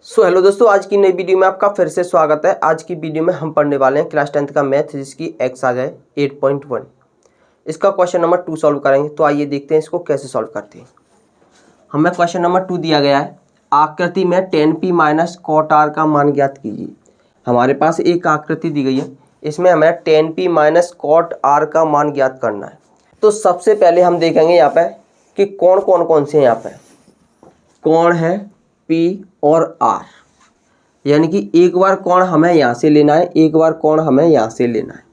Hello दोस्तों, आज की नई वीडियो में आपका फिर से स्वागत है। आज की वीडियो में हम पढ़ने वाले हैं क्लास 10th का मैथ, जिसकी एक्सरसाइज है 8.1। इसका क्वेश्चन नंबर 2 सॉल्व करेंगे। तो आइए देखते हैं इसको कैसे सॉल्व करते हैं। हमें क्वेश्चन नंबर 2 दिया गया है, आकृति में tan p minus cot r का मान ज्ञात कीजिए। हमारे पास एक आकृति दी गई है, इसमें हमें tan p minus cot r का मान ज्ञात करना है। तो सबसे पहले हम देखेंगे यहाँ पे कि कोण कौन से हैं। यहाँ पे कोण है P और R, यानी कि एक बार कोण हमें यहाँ से लेना है, एक बार कोण हमें यहाँ से लेना है।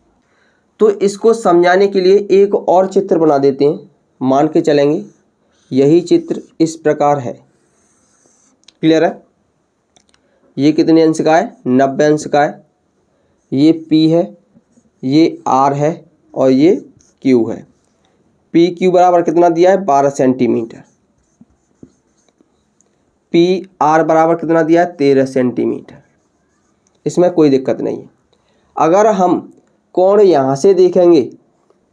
तो इसको समझाने के लिए एक और चित्र बना देते हैं। मान के चलेंगे यही चित्र इस प्रकार है। क्लियर है? ये कितने अंश का है? 90 अंश का है। ये P है, ये R है और ये Q है। पी क्यू बराबर कितना दिया है? 12 सेंटीमीटर। पी आर बराबर कितना दिया है? 13 सेंटीमीटर। इसमें कोई दिक्कत नहीं है। अगर हम कोण यहाँ से देखेंगे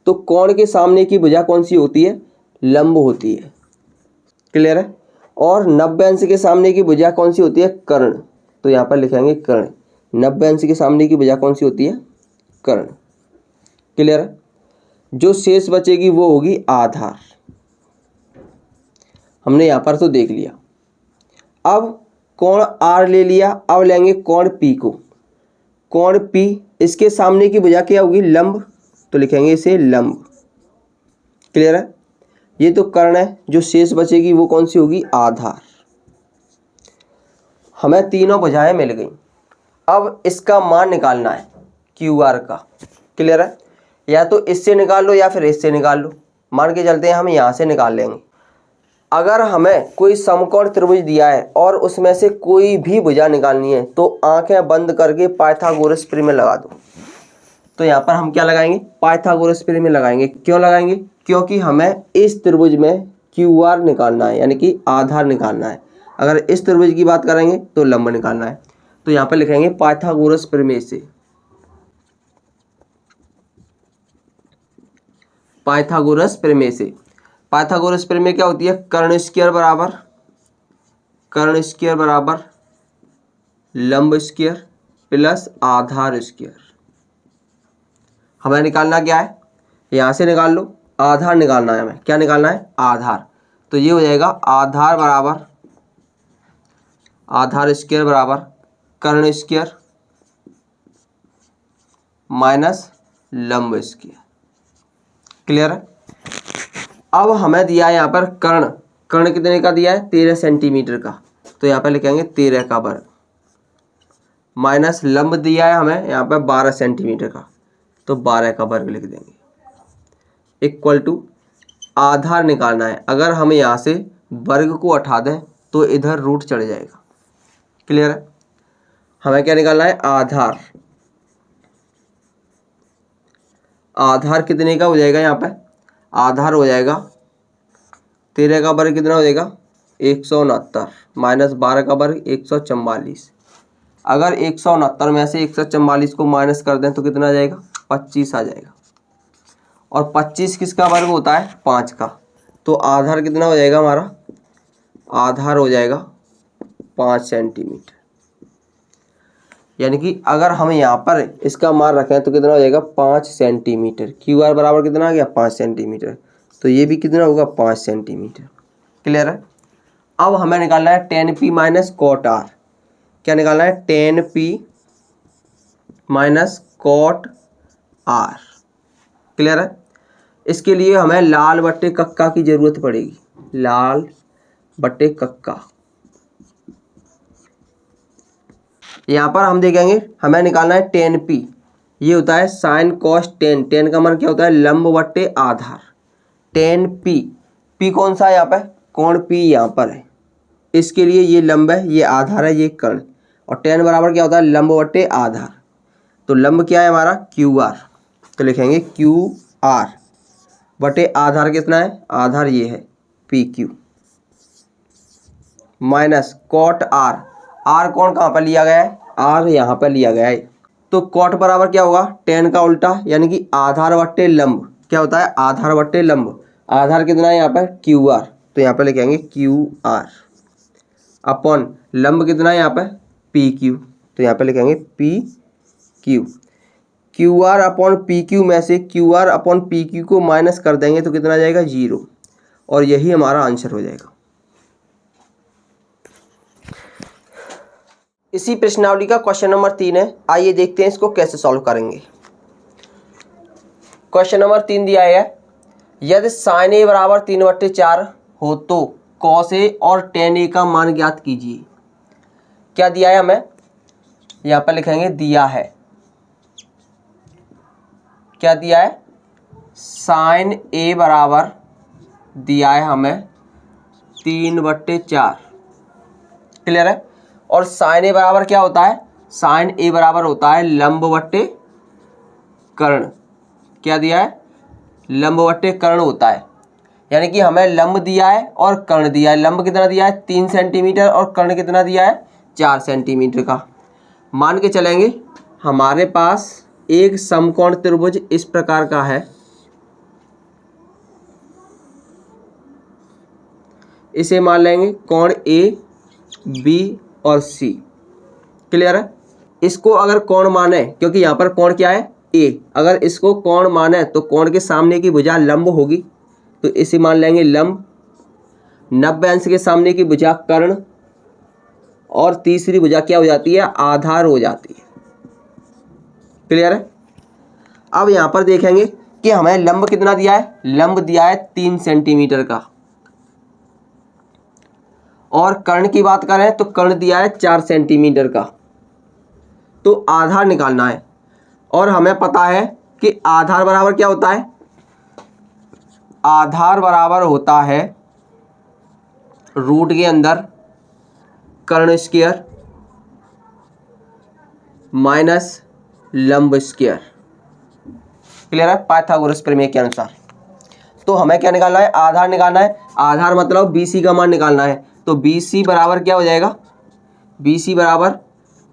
तो कोण के सामने की भुजा कौन सी होती है? लंब होती है। क्लियर है? और 90 अंश के सामने की भुजा कौन सी होती है? कर्ण। तो यहाँ पर लिखेंगे कर्ण। 90 अंश के सामने की भुजा कौन सी होती है? कर्ण। क्लियर है? जो शेष बचेगी वो होगी आधार। हमने यहाँ पर तो देख लिया। अब कोण R ले लिया, अब लेंगे कोण P को। कोण P, इसके सामने की भुजा क्या होगी? लंब। तो लिखेंगे इसे लंब। क्लियर है? ये तो कर्ण है, जो शेष बचेगी वो कौन सी होगी? आधार। हमें तीनों भुजाएं मिल गई। अब इसका मान निकालना है QR का। क्लियर है? या तो इससे निकाल लो या फिर इससे निकाल लो। मान के चलते हैं हम यहाँ से निकाल लेंगे। अगर हमें कोई समकोण त्रिभुज दिया है और उसमें से कोई भी भुजा निकालनी है तो आंखें बंद करके पाइथागोरस प्रमेय लगा दो। तो यहाँ पर हम क्या लगाएंगे? पाइथागोरस प्रमेय लगाएंगे। क्यों लगाएंगे? क्योंकि हमें इस त्रिभुज में QR निकालना है, यानी कि आधार निकालना है। अगर इस त्रिभुज की बात करेंगे तो लंब निकालना है। तो यहाँ पर लिखेंगे पाइथागोरस प्रमेय से। पाइथागोरस प्रमेय से। पाइथागोरस प्रमेय क्या होती है? कर्ण स्क्वायर बराबर लंब स्क्वायर प्लस आधार स्क्वायर। हमें निकालना क्या है? यहाँ से निकाल लो। आधार निकालना है हमें। क्या निकालना है? आधार। तो ये हो जाएगा आधार स्क्वायर बराबर कर्ण स्क्वायर माइनस लंब स्क्वायर। क्लियर है? अब हमें दिया है यहाँ पर कर्ण कितने का दिया है? 13 सेंटीमीटर का। तो यहाँ पर लिखेंगे 13 का वर्ग माइनस लंब दिया है हमें यहाँ पर 12 सेंटीमीटर का। तो 12 का वर्ग लिख देंगे इक्वल टू आधार निकालना है। अगर हम यहाँ से वर्ग को हटा दें तो इधर रूट चढ़ जाएगा। क्लियर है? हमें क्या निकालना है? आधार कितने का हो जाएगा? यहाँ पे आधार हो जाएगा 13 का वर्ग कितना हो जाएगा? 169 माइनस 12 का वर्ग 144। अगर 169 में से 144 को माइनस कर दें तो कितना आ जाएगा? 25 आ जाएगा। और 25 किसका वर्ग होता है? 5 का। तो आधार कितना हो जाएगा हमारा? आधार हो जाएगा 5 सेंटीमीटर। यानी कि अगर हम यहाँ पर इसका मान रखें तो कितना हो जाएगा? 5 सेंटीमीटर। QR बराबर कितना आ गया? 5 सेंटीमीटर। तो ये भी कितना होगा? 5 सेंटीमीटर। क्लियर है? अब हमें निकालना है tan p minus cot r। क्या निकालना है? tan p minus cot r। Clear है? इसके लिए हमें लाल बट्टे कक्का की जरूरत पड़ेगी। लाल बट्टे कक्का। यहाँ पर हम देखेंगे हमें निकालना है tan p। ये होता है साइन कॉस टेन। टेन का मान क्या होता है? लंब बट्टे आधार। tan p कौन सा है यहाँ पे? कोण P यहाँ पर है। इसके लिए ये लंब है, ये आधार है, ये कर्ण। और tan बराबर क्या होता है? लंब बट्टे आधार। तो लंब क्या है हमारा? QR। तो लिखेंगे QR बटे आधार कितना है? आधार ये है PQ minus cot R। R कौन कहाँ पर लिया गया है? R यहाँ पर लिया गया है। तो cot बराबर क्या होगा? tan का उल्टा, यानी कि आधार बट्टे लंब। क्या होता है? आधार बट्टे लंब। आधार कितना है यहाँ पर? QR। तो यहाँ पर लिखेंगे QR अपॉन लंब कितना है यहाँ पे पी क्यू, तो यहाँ पे लिखेंगे P Q. Q R upon P Q में से Q R upon P Q को माइनस कर देंगे तो कितना आ जाएगा 0, और यही हमारा आंसर हो जाएगा। इसी प्रश्नावली का क्वेश्चन नंबर 3 है, आइए देखते हैं इसको कैसे सॉल्व करेंगे। क्वेश्चन नंबर 3 दिया है, यदि साइन ए बराबर 3/4 हो तो कॉस ए और टेन ए का मान ज्ञात कीजिए। क्या दिया है हमें, यहाँ पर लिखेंगे दिया है, क्या दिया है, साइन ए बराबर दिया है हमें 3/4, क्लियर है। और साइन ए बराबर क्या होता है, साइन ए बराबर होता है लंब बट्टे कर्ण, क्या दिया है, लंब बट्टे कर्ण होता है, यानी कि हमें लंब दिया है और कर्ण दिया है। लंब कितना दिया है 3 सेंटीमीटर और कर्ण कितना दिया है 4 सेंटीमीटर का। मान के चलेंगे हमारे पास एक समकोण त्रिभुज इस प्रकार का है, इसे मान लेंगे कोण ए बी और सी, क्लियर है। इसको अगर कोण माने, क्योंकि यहाँ पर कोण क्या है ए, अगर इसको कोण माने तो कोण के सामने की भुजा लंब होगी, तो इसे मान लेंगे लंब। 90 अंश के सामने की भुजा कर्ण, और तीसरी भुजा क्या हो जाती है, आधार हो जाती है, क्लियर है। अब यहाँ पर देखेंगे कि हमें लंब कितना दिया है, लंब दिया है 3 सेंटीमीटर का, और कर्ण की बात करें तो कर्ण दिया है 4 सेंटीमीटर का। तो आधार निकालना है, और हमें पता है कि आधार बराबर क्या होता है, आधार बराबर होता है रूट के अंदर कर्ण स्क्वायर माइनस लंब स्क्वायर, क्लियर है, पाइथागोरस प्रमेय के अनुसार। तो हमें क्या निकालना है, आधार निकालना है। आधार मतलब BC का मान निकालना है, तो BC बराबर क्या हो जाएगा, BC बराबर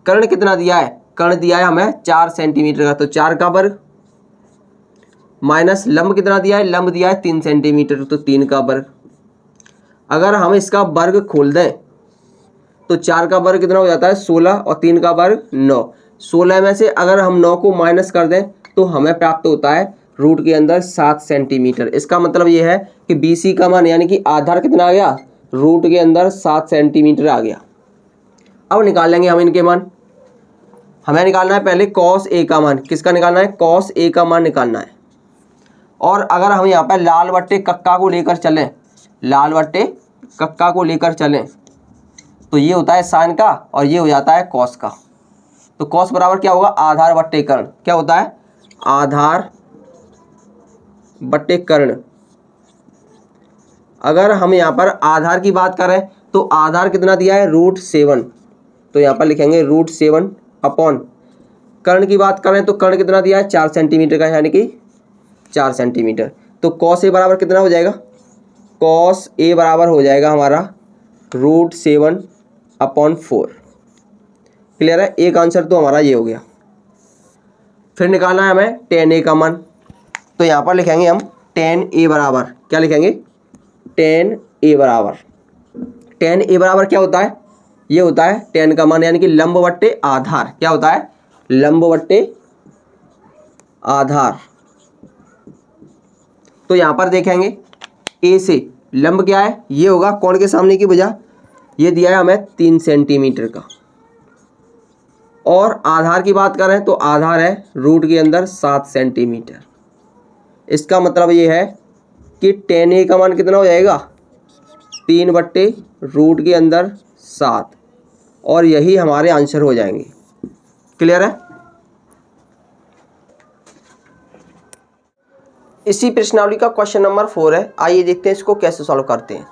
कर्ण कितना दिया है, कर्ण दिया है हमें 4 सेंटीमीटर का, तो 4 का वर्ग माइनस लंब कितना दिया है, लंब दिया है 3 सेंटीमीटर, तो 3 का वर्ग। अगर हम इसका वर्ग खोल दें तो 4 का वर्ग कितना हो जाता है 16, और 3 का वर्ग 9। 16 में से अगर हम 9 को माइनस कर दें तो हमें प्राप्त होता है रूट के अंदर 7 सेंटीमीटर। इसका मतलब ये है कि BC का मान यानी कि आधार कितना आ गया, रूट के अंदर 7 सेंटीमीटर आ गया। अब निकाल लेंगे हम इनके मान। हमें निकालना है पहले कॉस ए का मान, किसका निकालना है, कॉस ए का मान निकालना है। और अगर हम यहाँ पर लाल बट्टे कक्का को लेकर चलें, लाल बट्टे कक्का को लेकर चलें, तो ये होता है साइन का और ये हो जाता है कॉस का। तो कॉस बराबर क्या होगा, आधार बट्टे कर्ण, क्या होता है, आधार बट्टे कर्ण। अगर हम यहाँ पर आधार की बात करें तो आधार कितना दिया है √7, तो यहाँ पर लिखेंगे √7 अपॉन कर्ण की बात करें तो कर्ण कितना दिया है 4 सेंटीमीटर का, यानी कि 4 सेंटीमीटर। तो कॉस ए बराबर कितना हो जाएगा, कॉस ए बराबर हो जाएगा हमारा √7 अपॉन 4, क्लियर है। एक आंसर तो हमारा ये हो गया। फिर निकालना है हमें tan a का मान, तो यहाँ पर लिखेंगे हम tan a बराबर, क्या लिखेंगे, tan a बराबर, tan a बराबर क्या होता है, ये होता है tan का मान यानी कि लंब बट्टे आधार, क्या होता है, लंब बट्टे आधार। तो यहाँ पर देखेंगे a से लंब क्या है, ये होगा कोण के सामने की भुजा, ये दिया है हमें 3 सेंटीमीटर का। और आधार की बात करें तो आधार है रूट के अंदर 7 सेंटीमीटर। इसका मतलब ये है कि tan a का मान कितना हो जाएगा 3/रूट के अंदर 7, और यही हमारे आंसर हो जाएंगे, क्लियर है। इसी प्रश्नावली का क्वेश्चन नंबर 4 है, आइए देखते हैं इसको कैसे सॉल्व करते हैं।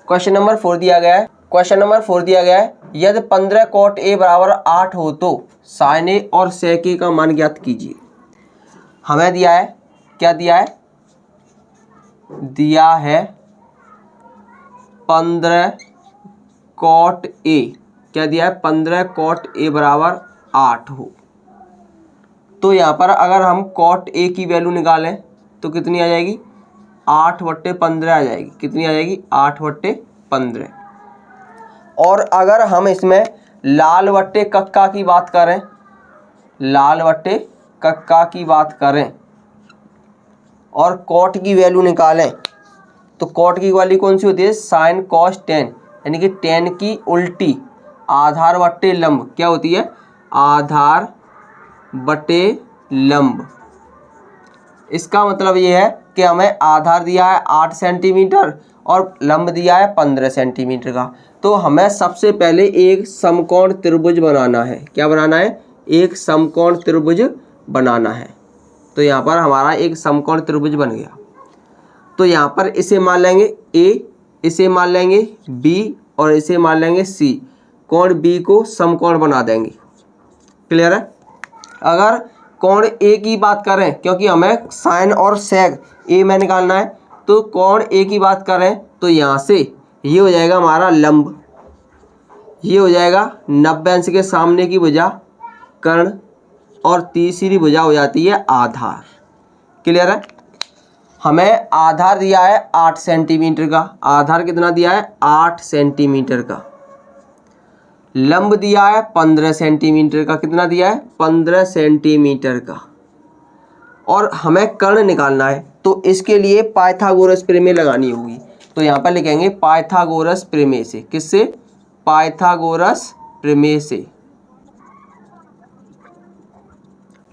क्वेश्चन नंबर 4 दिया गया है, क्वेश्चन नंबर 4 दिया गया है, यदि 15 cot a बराबर 8 हो तो sin a और sec a का मान ज्ञात कीजिए। हमें दिया है, क्या दिया है, दिया है 15 cot a, क्या दिया है 15 cot a बराबर 8 हो, तो यहाँ पर अगर हम cot a की वैल्यू निकालें तो कितनी आ जाएगी 8/15 आ जाएगी, कितनी आ जाएगी 8/15। और अगर हम इसमें लाल बट्टे कक्का की बात करें, लाल बट्टे कक्का की बात करें और कॉट की वैल्यू निकालें, तो कॉट की वैल्यू कौन सी होती है? साइन कॉस टेन, यानी कि टेन की उल्टी आधार बट्टे लंब क्या होती है? आधार बटे लंब। इसका मतलब ये है कि हमें आधार दिया है 8 सेंटीमीटर और लंब दिया है 15 सेंटीमीटर का। तो हमें सबसे पहले एक समकोण त्रिभुज बनाना है। क्या बनाना है? एक समकोण त्रिभुज बनाना है। तो यहाँ पर हमारा एक समकोण त्रिभुज बन गया। तो यहाँ पर इसे मान लेंगे A, इसे मान लेंगे B और इसे मान लेंगे C। कोण B को समकोण बना देंगे। क्लियर है? अगर कोण A की बात करें, क्योंकि हमें साइन और सेक A में निकालना है, तो कोण A की बात करें तो यहाँ से ये हो जाएगा हमारा लंब, ये हो जाएगा 90 अंश के सामने की भुजा कर्ण और तीसरी भुजा हो जाती है आधार। क्लियर है? हमें आधार दिया है 8 सेंटीमीटर का। आधार कितना दिया है? 8 सेंटीमीटर का। लंब दिया है 15 सेंटीमीटर का। कितना दिया है? 15 सेंटीमीटर का। और हमें कर्ण निकालना है, तो इसके लिए पाइथागोरस प्रमेय लगानी होगी। तो यहाँ पर लिखेंगे पाइथागोरस प्रमेय से। किससे? पाइथागोरस प्रमेय से।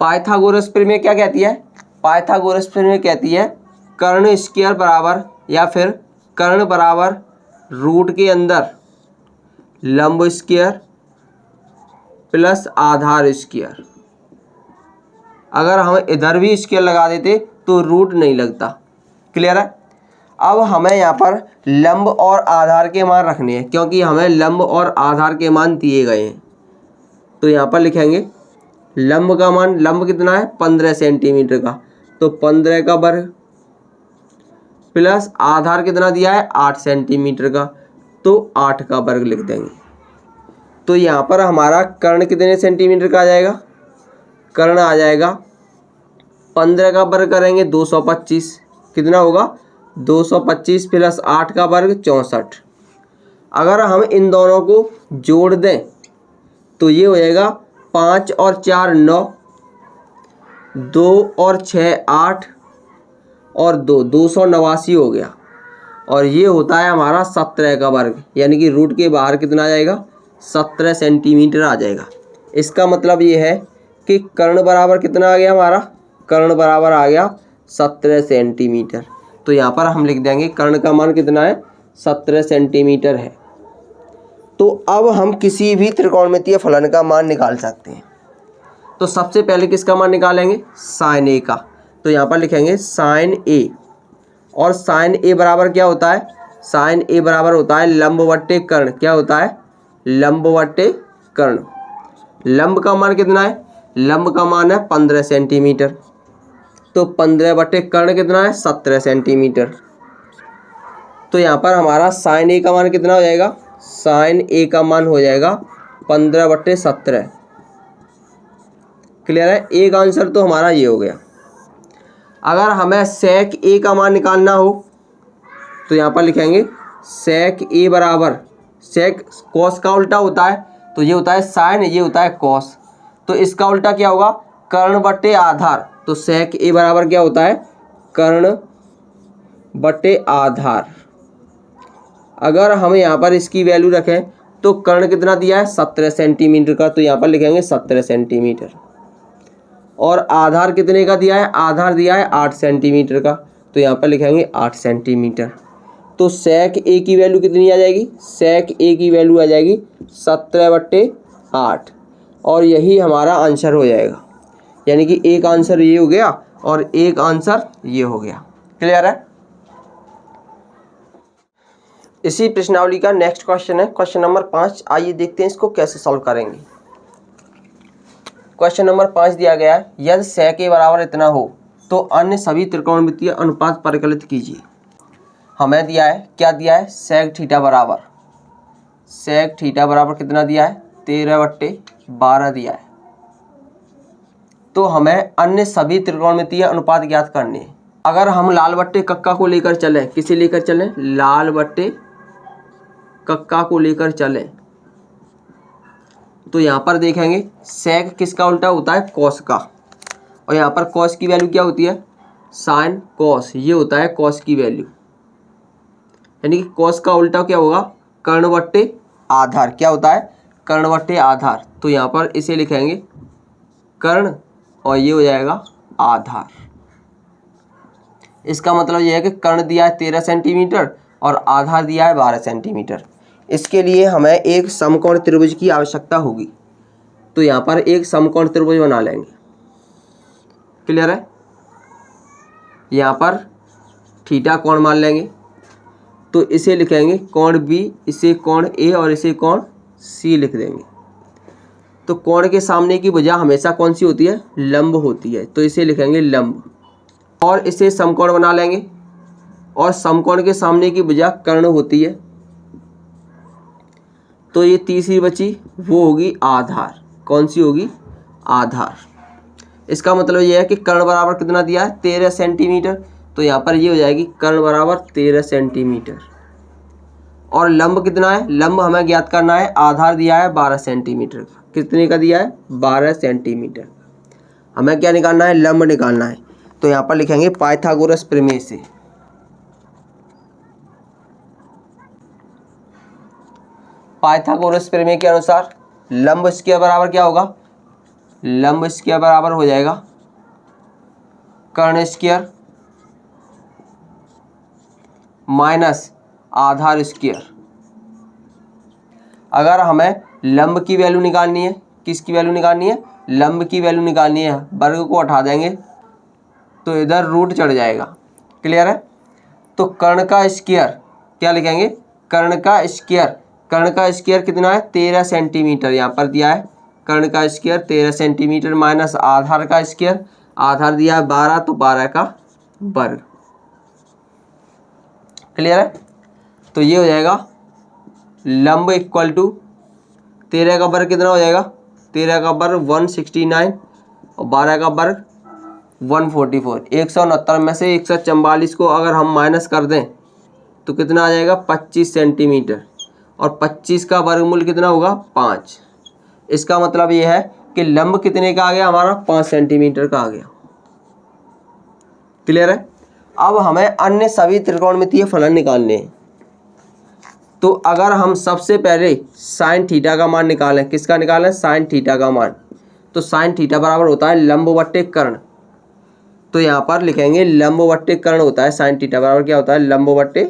पाइथागोरस प्रमेय क्या कहती है? पाइथागोरस प्रमेय कहती है कर्ण स्क्वायर बराबर या फिर कर्ण बराबर रूट के अंदर लंब स्क्वायर प्लस आधार स्क्वायर। अगर हम इधर भी स्क्वायर लगा देते तो रूट नहीं लगता। क्लियर है? अब हमें यहाँ पर लंब और आधार के मान रखने हैं, क्योंकि हमें लंब और आधार के मान दिए गए हैं। तो यहाँ पर लिखेंगे लंब का मान, लंब कितना है? 15 सेंटीमीटर का, तो 15 का वर्ग प्लस आधार कितना दिया है? 8 सेंटीमीटर का, तो 8 का वर्ग लिख देंगे। तो यहाँ पर हमारा कर्ण कितने सेंटीमीटर का आ जाएगा? कर्ण आ जाएगा 15 का वर्ग करेंगे 225। कितना होगा? 225 प्लस 8 का वर्ग 64। अगर हम इन दोनों को जोड़ दें तो ये हो जाएगा 5 और 4 9, 2 और 6 8 और 2 289 हो गया। और ये होता है हमारा 17 का वर्ग, यानी कि रूट के बाहर कितना आ जाएगा? 17 सेंटीमीटर आ जाएगा। इसका मतलब ये है कि कर्ण बराबर कितना आ गया हमारा? कर्ण बराबर आ गया 17 सेंटीमीटर। तो यहाँ पर हम लिख देंगे कर्ण का मान कितना है? 17 सेंटीमीटर है। तो अब हम किसी भी त्रिकोणमितीय फलन का मान निकाल सकते हैं। तो सबसे पहले किसका मान निकालेंगे? साइन ए का। तो यहाँ पर लिखेंगे साइन ए, और साइन ए बराबर क्या होता है? साइन ए बराबर होता है लंब बट्टे कर्ण। क्या होता है? लंब बट्टे कर्ण। लंब का मान कितना है? लंब का मान है 15 सेंटीमीटर, तो 15 बट्टे कर्ण कितना है? 17 सेंटीमीटर। तो यहाँ पर हमारा साइन ए का मान कितना हो जाएगा? साइन ए का मान हो जाएगा 15 बट्टे 17। क्लियर है? एक आंसर तो हमारा ये हो गया। अगर हमें सेक ए का मान निकालना हो तो यहाँ पर लिखेंगे सेक ए बराबर, सेक कॉस का उल्टा होता है, तो ये होता है साइन, ये होता है कॉस। तो इसका उल्टा क्या होगा? कर्ण बट्टे आधार। तो सेक ए बराबर क्या होता है? कर्ण बट्टे आधार। अगर हम यहाँ पर इसकी वैल्यू रखें तो कर्ण कितना दिया है? 17 सेंटीमीटर का, तो यहाँ पर लिखेंगे 17 सेंटीमीटर। और आधार कितने का दिया है? आधार दिया है 8 सेंटीमीटर का, तो यहाँ पर लिखेंगे 8 सेंटीमीटर। तो सेक ए की वैल्यू कितनी आ जाएगी? सेक ए की वैल्यू आ जाएगी 17 बट्टे 8, और यही हमारा आंसर हो जाएगा। यानी कि एक आंसर ये हो गया और एक आंसर ये हो गया। क्लियर है? इसी प्रश्नावली का नेक्स्ट क्वेश्चन है क्वेश्चन नंबर 5। आइए देखते हैं इसको कैसे सॉल्व करेंगे। क्वेश्चन नंबर 5 दिया गया है, यदि सेक ए बराबर इतना हो तो अन्य सभी त्रिकोणमितीय अनुपात परिकलित कीजिए। हमें दिया है, क्या दिया है? सेक थीटा बराबर, सेक थीटा बराबर कितना दिया है? 13 बट्टे 12 दिया है। तो हमें अन्य सभी त्रिकोणमितीय अनुपात ज्ञात करने हैं। अगर हम लाल बट्टे कक्का को लेकर चलें, किसे लेकर चलें? लाल बट्टे कक्का को लेकर चलें, तो यहाँ पर देखेंगे सेक किसका उल्टा होता है, कॉस का, और यहाँ पर कॉस की वैल्यू क्या होती है, साइन कॉस, ये होता है कॉस की वैल्यू, यानी कि कॉस का उल्टा क्या होगा, कर्ण बट्टे आधार, क्या होता है, कर्ण बट्टे आधार। तो यहाँ पर इसे लिखेंगे कर्ण और ये हो जाएगा आधार। इसका मतलब ये है कि कर्ण दिया है 13 सेंटीमीटर और आधार दिया है 12 सेंटीमीटर। इसके लिए हमें एक समकोण त्रिभुज की आवश्यकता होगी, तो यहाँ पर एक समकोण त्रिभुज बना लेंगे। क्लियर है? यहाँ पर थीटा कोण मान लेंगे, तो इसे लिखेंगे कोण बी, इसे कोण ए और इसे कोण सी लिख देंगे। तो कोण के सामने की भुजा हमेशा कौन सी होती है, लंब होती है, तो इसे लिखेंगे लंब, और इसे समकोण बना लेंगे, और समकोण के सामने की भुजा कर्ण होती है, तो ये तीसरी बची वो होगी आधार। कौन सी होगी, आधार। इसका मतलब ये है कि कर्ण बराबर कितना दिया है, 13 सेंटीमीटर, तो यहाँ पर ये हो जाएगी कर्ण बराबर 13 सेंटीमीटर। और लंब कितना है, लंब हमें ज्ञात करना है, आधार दिया है 12 सेंटीमीटर का। कितने का दिया है, 12 सेंटीमीटर। हमें क्या निकालना है, लंब निकालना है, तो यहाँ पर लिखेंगे पाइथागोरस प्रमेय से। पाइथागोरस प्रमेय के अनुसार लंब स्क्वायर बराबर क्या होगा, लंब स्क्वायर बराबर हो जाएगा कर्ण स्क्वायर माइनस आधार स्क्वायर। अगर हमें लंब की वैल्यू निकालनी है, किसकी वैल्यू निकालनी है, लंब की वैल्यू निकालनी है, वर्ग को हटा देंगे तो इधर रूट चढ़ जाएगा। क्लियर है? तो कर्ण का स्क्वायर क्या लिखेंगे, कर्ण का स्क्वायर, कर्ण का स्क्वायर कितना है, 13 सेंटीमीटर यहाँ पर दिया है, कर्ण का स्क्वायर 13 सेंटीमीटर माइनस आधार का स्क्वायर, आधार दिया है 12, तो 12 का वर्ग। क्लियर है? तो ये हो जाएगा लंब इक्वल टू 13 का वर्ग कितना हो जाएगा, 13 का वर्ग 169 और 12 का वर्ग 144। 169 में से 144 को अगर हम माइनस कर दें तो कितना आ जाएगा, 25 सेंटीमीटर, और 25 का वर्गमूल कितना होगा, 5। इसका मतलब ये है कि लंब कितने का आ गया हमारा, 5 सेंटीमीटर का आ गया। क्लियर है? अब हमें अन्य सभी त्रिकोणमितीय फलन निकालने हैं, तो अगर हम सबसे पहले साइन थीटा का मान निकालें, किसका निकालें, साइन थीटा का मान, तो साइन थीटा बराबर होता है लंब बट्टे कर्ण। तो यहाँ पर लिखेंगे लंब बट्टे कर्ण होता है, साइन थीटा बराबर क्या होता है, लंब बट्टे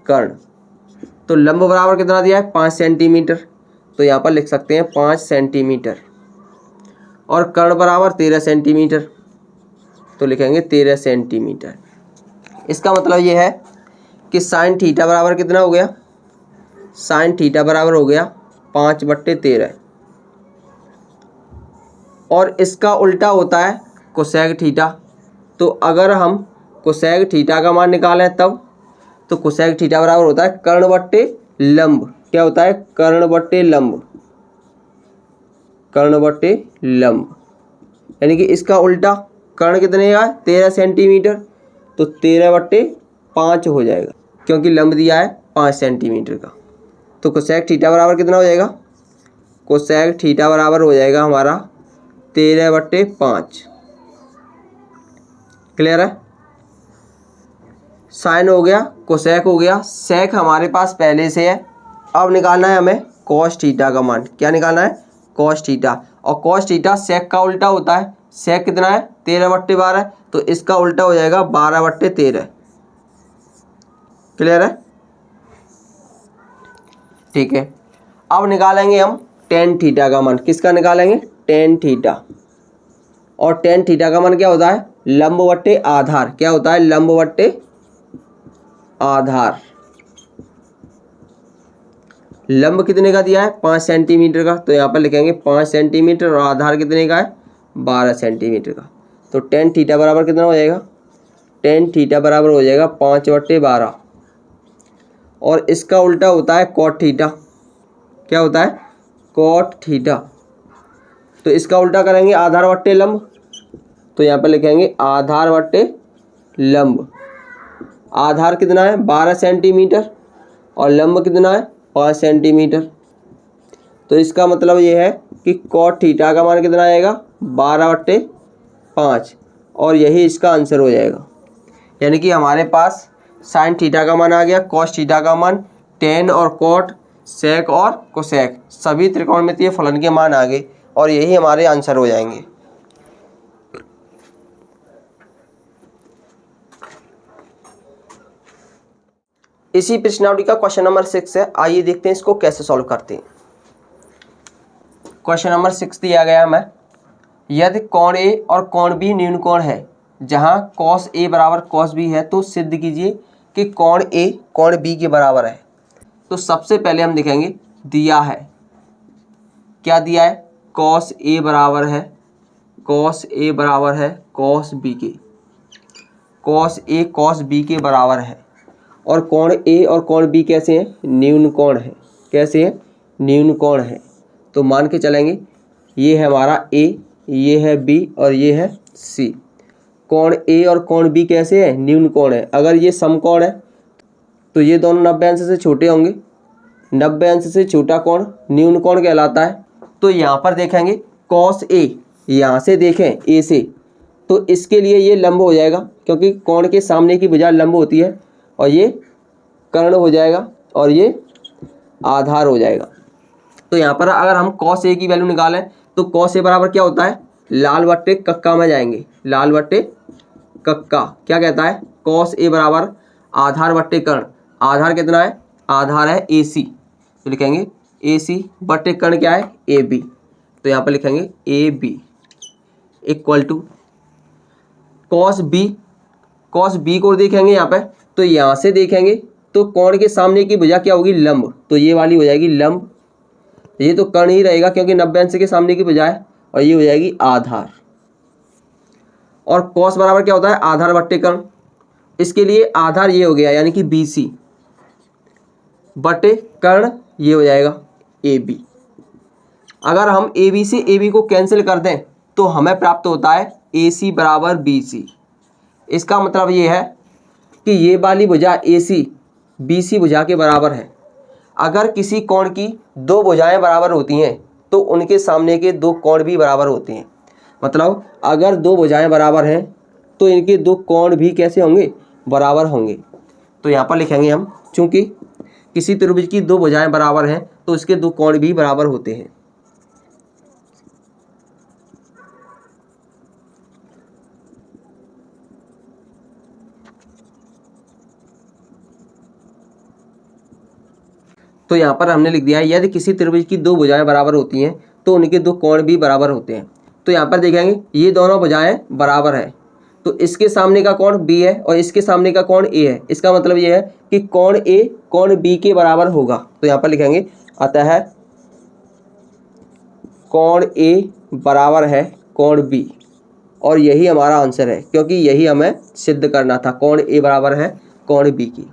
कर्ण। तो लंब बराबर कितना दिया है, 5 सेंटीमीटर, तो यहाँ पर लिख सकते हैं 5 सेंटीमीटर, और कर्ण बराबर 13 सेंटीमीटर, तो लिखेंगे 13 सेंटीमीटर। इसका मतलब ये है कि साइन थीटा बराबर कितना हो गया, साइन थीटा बराबर हो गया 5/13, और इसका उल्टा होता है कोसेक थीटा। तो अगर हम कोसेक थीटा का मान निकालें तब, तो कोसेक थीटा बराबर होता है कर्ण बट्टे लंब। क्या होता है, कर्ण बट्टे लंब, कर्ण बट्टे लंब, यानी कि इसका उल्टा कर्ण कितने का, 13 सेंटीमीटर, तो 13/5 हो जाएगा, क्योंकि लंब दिया है 5 सेंटीमीटर का। तो कोसेक थीटा बराबर कितना हो जाएगा, कोसेक थीटा बराबर हो जाएगा हमारा 13/5। क्लियर है? साइन हो गया, कोसेक हो गया, सेक हमारे पास पहले से है। अब निकालना है हमें कॉस थीटा का मान। क्या निकालना है, कॉस थीटा, और कॉस थीटा सेक का उल्टा होता है। सेक कितना है, 13/12, तो इसका उल्टा हो जाएगा 12/13। क्लियर है? ठीक है। अब निकालेंगे हम टेन थीटा का मान। किसका निकालेंगे, टेन थीटा, और टेन थीटा का मान क्या होता है, लंब बट्टे आधार। क्या होता है, लंब बट्टे आधार। लंब कितने का दिया है, 5 सेंटीमीटर का, तो यहाँ पर लिखेंगे 5 सेंटीमीटर, और आधार कितने का है, 12 सेंटीमीटर का। तो टेन थीटा बराबर कितना हो जाएगा, टेन थीटा बराबर हो जाएगा 5/12, और इसका उल्टा होता है कॉट थीटा। क्या होता है, कॉट थीटा। तो इसका उल्टा करेंगे आधार बट्टे लंब, तो यहाँ पर लिखेंगे आधार बट्टे लंब। आधार कितना है, 12 सेंटीमीटर, और लंब कितना है 5 सेंटीमीटर। तो इसका मतलब ये है कि कॉट थीटा का मान कितना आएगा 12/5 और यही इसका आंसर हो जाएगा। यानी कि हमारे पास साइन थीटा का मान आ गया, कॉस थीटा का मान, टेन और कॉट, सेक और कोसेक सभी त्रिकोणमितीय फलन के मान आ गए और यही हमारे आंसर हो जाएंगे। इसी प्रश्नावली का क्वेश्चन नंबर 6 है, आइए देखते हैं इसको कैसे सॉल्व करते हैं। क्वेश्चन नंबर 6 दिया गया हमें, यदि कोण ए और कोण बी न्यून कोण है, जहां कॉस ए बराबर कॉस बी है, तो सिद्ध कीजिए कि कोण ए कोण बी के बराबर है। तो सबसे पहले हम देखेंगे दिया है, क्या दिया है, कॉस ए बराबर है, कॉस ए बराबर है कॉस बी के, कॉस ए कॉस बी के बराबर है। और कोण ए और कोण बी कैसे हैं, न्यून कोण है, कैसे हैं, न्यून कोण है। तो मान के चलेंगे ये है हमारा ए, ये है बी और ये है सी। कोण ए और कोण बी कैसे है, न्यून कोण है। अगर ये समकोण है तो ये दोनों 90 अंश से छोटे होंगे, 90 अंश से छोटा कोण न्यून कोण कहलाता है। तो यहाँ पर देखेंगे कॉस ए, यहाँ से देखें ए से, तो इसके लिए ये लंब हो जाएगा क्योंकि कोण के सामने की भुजा लंब होती है, और ये कर्ण हो जाएगा और ये आधार हो जाएगा। तो यहाँ पर अगर हम कॉस ए की वैल्यू निकालें तो कॉस ए बराबर क्या होता है, लाल बट्टे कक्का में जाएंगे, लाल बट्टे कक्का क्या कहता है, कॉस ए बराबर आधार बट्टे कर्ण, आधार कितना है, आधार है ए सी, तो लिखेंगे ए सी बट्टे कर्ण क्या है ए बी। तो यहाँ पर लिखेंगे A B equal to cos B, cos B को देखेंगे यहाँ पे, तो यहाँ से देखेंगे तो कोण के सामने की भुजा क्या होगी, लंब, तो ये वाली हो जाएगी लंब, ये तो कर्ण ही रहेगा क्योंकि 90 अंश के सामने की भुजा है, और ये हो जाएगी आधार। और कॉस बराबर क्या होता है, आधार बट्टे कर्ण, इसके लिए आधार ये हो गया यानी कि बी सी बटे कर्ण ये हो जाएगा ए बी। अगर हम ए बी से ए बी को कैंसिल कर दें तो हमें प्राप्त होता है ए सी बराबर बी सी। इसका मतलब ये है कि ये वाली भुजा ए सी बी सी भुजा के बराबर है। अगर किसी कोण की दो भुजाएं बराबर होती हैं तो उनके सामने के दो कोण भी बराबर होते हैं। मतलब अगर दो भुजाएं बराबर हैं तो इनके दो कोण भी कैसे होंगे, बराबर होंगे। तो यहाँ पर लिखेंगे हम, चूंकि किसी त्रिभुज की दो भुजाएं बराबर हैं तो इसके दो कोण भी बराबर होते हैं। तो यहाँ पर हमने लिख दिया है, यदि किसी त्रिभुज की दो भुजाएं बराबर होती हैं तो उनके दो कोण भी बराबर होते हैं। तो यहाँ पर देखेंगे ये दोनों भुजाएं बराबर है, तो इसके सामने का कोण बी है और इसके सामने का कोण ए है। इसका मतलब ये है कि कोण ए कोण बी के बराबर होगा। तो यहाँ पर लिखेंगे अतः कोण ए बराबर है कोण बी, और यही हमारा आंसर है क्योंकि यही हमें सिद्ध करना था, कोण ए बराबर है कोण बी की।